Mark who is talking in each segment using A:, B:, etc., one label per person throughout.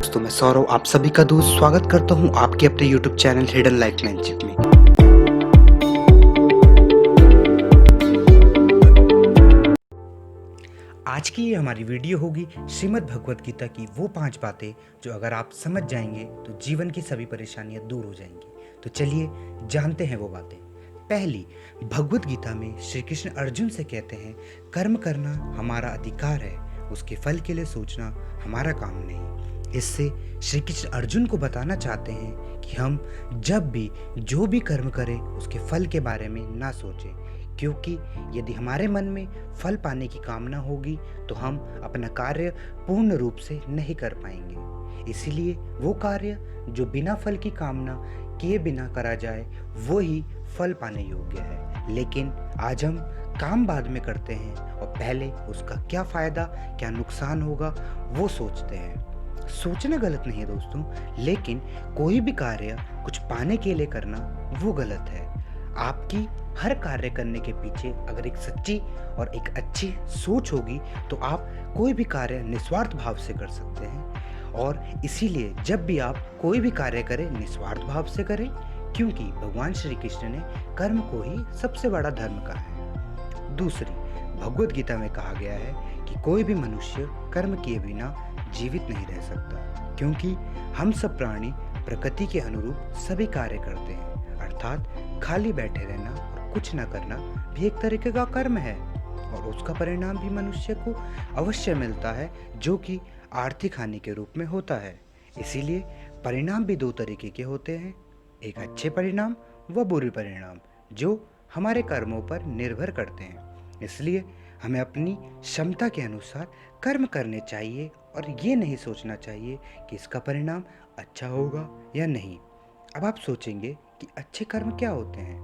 A: दोस्तों, मैं सौरव आप सभी का दोस्त स्वागत करता हूं आपके अपने YouTube चैनल हिडन लाइफमैनशिप में। आज की ये हमारी वीडियो होगी श्रीमद् भगवत गीता की वो 5 बातें जो अगर आप समझ जाएंगे तो जीवन की सभी परेशानियां दूर हो जाएंगी। तो चलिए जानते हैं वो बातें। पहली, भगवत गीता में श्री कृष्ण अर्जुन से कहते हैं, कर्म करना हमारा अधिकार है, उसके फल के लिए सोचना हमारा काम नहीं। इससे श्री कृष्ण अर्जुन को बताना चाहते हैं कि हम जब भी जो भी कर्म करें उसके फल के बारे में ना सोचें, क्योंकि यदि हमारे मन में फल पाने की कामना होगी तो हम अपना कार्य पूर्ण रूप से नहीं कर पाएंगे। इसीलिए वो कार्य जो बिना फल की कामना किए बिना करा जाए वो ही फल पाने योग्य है। लेकिन आज हम काम बाद में करते हैं और पहले उसका क्या फायदा क्या नुकसान होगा वो सोचते हैं। सोचना गलत नहीं है दोस्तों, लेकिन कोई भी कार्य कुछ पाने के लिए करना वो गलत है। आपकी हर कार्य करने के पीछे अगर एक सच्ची और एक अच्छी सोच होगी तो आप कोई भी कार्य निस्वार्थ भाव से कर सकते हैं। और इसीलिए जब भी आप कोई भी कार्य करें निस्वार्थ भाव से करें, क्योंकि भगवान श्री कृष्ण ने कर्म को ही सबसे बड़ा धर्म कहा है। दूसरी, भगवत गीता में कहा गया है कि कोई भी मनुष्य कर्म किए बिना जीवित नहीं रह सकता, क्योंकि हम सब प्राणी प्रकृति के अनुरूप सभी कार्य करते हैं। अर्थात खाली बैठे रहना और कुछ न करना भी एक तरीके का कर्म है और उसका परिणाम भी मनुष्य को अवश्य मिलता है, जो कि आर्थिक हानि के रूप में होता है। इसीलिए परिणाम भी दो तरीके के होते हैं, एक अच्छे परिणाम व बुरे परिणाम, जो हमारे कर्मों पर निर्भर करते हैं। इसलिए हमें अपनी क्षमता के अनुसार कर्म करने चाहिए और ये नहीं सोचना चाहिए कि इसका परिणाम अच्छा होगा या नहीं। अब आप सोचेंगे कि अच्छे कर्म क्या होते हैं,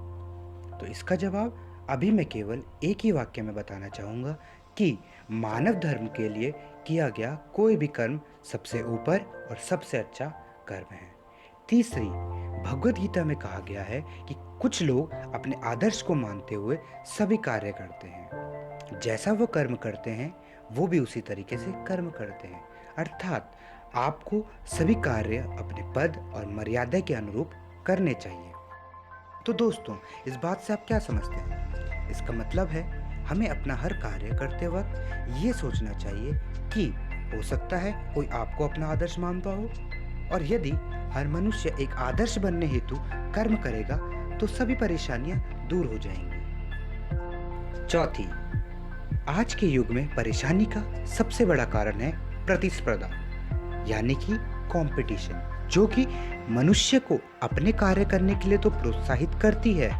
A: तो इसका जवाब अभी मैं केवल एक ही वाक्य में बताना चाहूँगा कि मानव धर्म के लिए किया गया कोई भी कर्म सबसे ऊपर और सबसे अच्छा कर्म है। तीसरी, भगवत गीता में कहा गया है कि कुछ लोग अपने आदर्श को मानते हुए सभी कार्य करते हैं, जैसा वो कर्म करते हैं वो भी उसी तरीके से कर्म करते हैं। अर्थात आपको सभी कार्य अपने पद और मर्यादा के अनुरूप करने चाहिए। तो दोस्तों, इस बात से आप क्या समझते हैं? इसका मतलब है हमें अपना हर कार्य करते वक्त ये सोचना चाहिए कि हो सकता है कोई आपको अपना आदर्श मानता हो, और यदि हर मनुष्य एक आदर्श बनने हेतु कर्म करेगा तो सभी परेशानियां दूर हो जाएंगी। चौथी, आज के युग में परेशानी का सबसे बड़ा कारण है प्रतिस्पर्धा, यानी कि कंपटीशन, जो कि मनुष्य को अपने कार्य करने के लिए तो प्रोत्साहित करती है,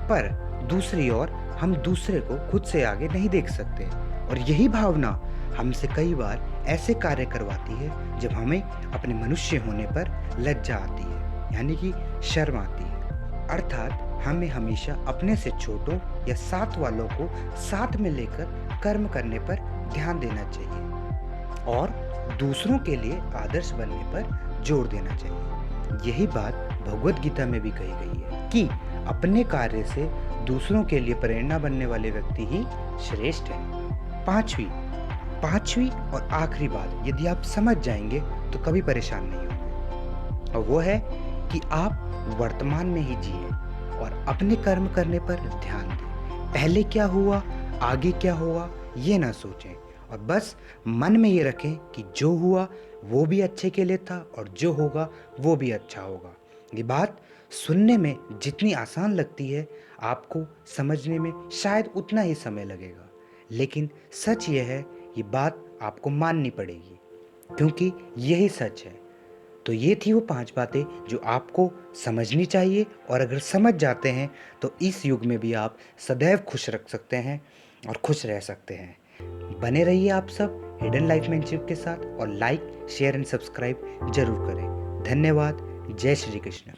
A: पर दूसरी ओर हम दूसरे को खुद से आगे नहीं देख सकते, और यही भावना हमसे कई बार ऐसे कार्य करवाती है जब हमें अपने मनुष्य होने पर लज्जा आती है, यानी कि शर्म आती है। अर्थात हमें हमेशा अपने से छोटों या साथ वालों को साथ में लेकर कर्म करने पर ध्यान देना चाहिए और दूसरों के लिए आदर्श बनने पर जोर देना चाहिए। यही बात भगवत गीता में भी कही गई है कि अपने कार्य से दूसरों के लिए प्रेरणा बनने वाले व्यक्ति ही श्रेष्ठ है। पांचवी और आखिरी बात यदि आप समझ जाएंगे तो कभी परेशान नहीं होंगे, और वो है कि आप वर्तमान में ही जिए और अपने कर्म करने पर ध्यान दें। पहले क्या हुआ आगे क्या होगा ये ना सोचें, और बस मन में ये रखें कि जो हुआ वो भी अच्छे के लिए था और जो होगा वो भी अच्छा होगा। ये बात सुनने में जितनी आसान लगती है, आपको समझने में शायद उतना ही समय लगेगा, लेकिन सच ये है, ये बात आपको माननी पड़ेगी, क्योंकि यही सच है। तो ये थी वो 5 बातें जो आपको समझनी चाहिए, और अगर समझ जाते हैं तो इस युग में भी आप सदैव खुश रख सकते हैं और खुश रह सकते हैं। बने रहिए आप सब हिडन लाइफमैनशिप के साथ, और लाइक शेयर एंड सब्सक्राइब जरूर करें। धन्यवाद। जय श्री कृष्ण।